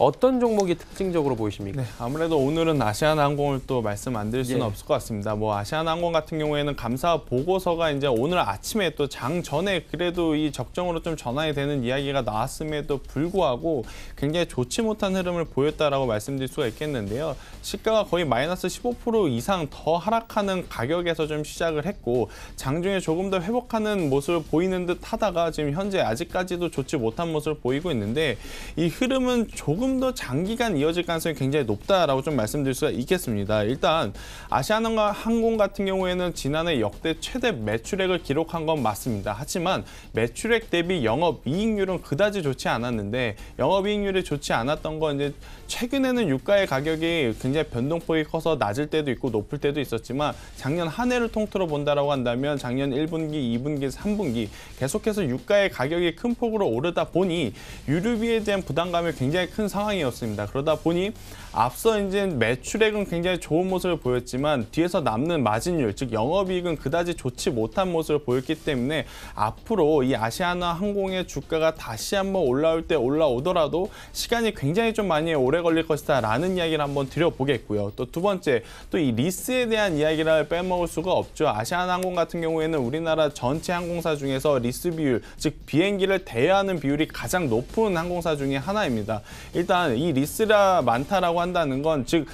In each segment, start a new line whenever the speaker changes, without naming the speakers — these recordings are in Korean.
어떤 종목이 특징적으로 보이십니까?
네, 아무래도 오늘은 아시아나항공을 또 말씀 안 드릴 수는 없을 것 같습니다. 뭐 아시아나항공 같은 경우에는 감사 보고서가 이제 오늘 아침에 또 장 전에 그래도 이 적정으로 좀 전환이 되는 이야기가 나왔음에도 불구하고 굉장히 좋지 못한 흐름을 보였다라고 말씀드릴 수가 있겠는데요. 시가가 거의 마이너스 15% 이상 더 하락하는 가격에서 좀 시작을 했고 장중에 조금 더 회복하는 모습을 보이는 듯 하다가 지금 현재 아직까지도 좋지 못한 모습을 보이고 있는데 이 흐름은 조금 더 장기간 이어질 가능성이 굉장히 높다라고 좀 말씀드릴 수가 있겠습니다. 일단 아시아나항공 같은 경우에는 지난해 역대 최대 매출액을 기록한 건 맞습니다. 하지만 매출액 대비 영업이익률은 그다지 좋지 않았는데 영업이익률이 좋지 않았던 건 이제 최근에는 유가의 가격이 굉장히 변동폭이 커서 낮을 때도 있고 높을 때도 있었지만 작년 한 해를 통틀어 본다라고 한다면 작년 1분기, 2분기, 3분기 계속해서 유가의 가격이 큰 폭으로 오르다 보니 유류비에 대한 부담감이 굉장히 큰 상황이었습니다. 그러다 보니 앞서 이제 매출액은 굉장히 좋은 모습을 보였지만 뒤에서 남는 마진율, 즉 영업이익은 그다지 좋지 못한 모습을 보였기 때문에 앞으로 이 아시아나항공의 주가가 다시 한번 올라올 때 올라오더라도 시간이 굉장히 좀 많이 오래 걸릴 것이다 라는 이야기를 한번 드려보겠고요. 또 두 번째, 또 이 리스에 대한 이야기를 빼먹을 수가 없죠. 아시아나항공 같은 경우에는 우리나라 전체 항공사 중에서 리스 비율, 즉 비행기를 대여하는 비율이 가장 높은 항공사 중에 하나입니다. 일단 이 리스가 많다라고 한다는 건 즉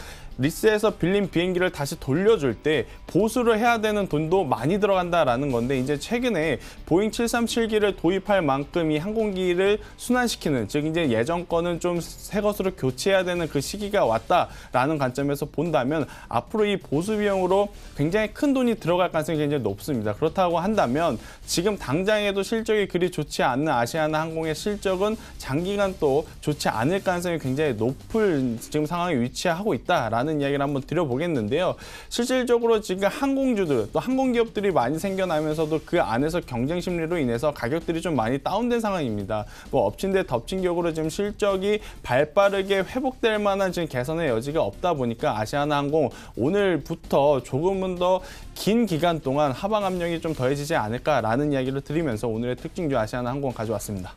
리스에서 빌린 비행기를 다시 돌려줄 때 보수를 해야 되는 돈도 많이 들어간다라는 건데 이제 최근에 보잉 737기를 도입할 만큼 이 항공기를 순환시키는 즉 이제 예전 거는 좀 새 것으로 교체해야 되는 그 시기가 왔다라는 관점에서 본다면 앞으로 이 보수 비용으로 굉장히 큰 돈이 들어갈 가능성이 굉장히 높습니다. 그렇다고 한다면 지금 당장에도 실적이 그리 좋지 않는 아시아나항공의 실적은 장기간 또 좋지 않을 가능성이 굉장히 높을 지금 상황에 위치하고 있다라는 이야기를 한번 드려보겠는데요. 실질적으로 지금 항공주들 또 항공기업들이 많이 생겨나면서도 그 안에서 경쟁 심리로 인해서 가격들이 좀 많이 다운된 상황입니다. 뭐 엎친 데 덮친 격으로 지금 실적이 발빠르게 회복될 만한 지금 개선의 여지가 없다 보니까 아시아나항공 오늘부터 조금은 더 긴 기간 동안 하방 압력이 좀 더해지지 않을까라는 이야기를 드리면서 오늘의 특징주 아시아나항공 가져왔습니다.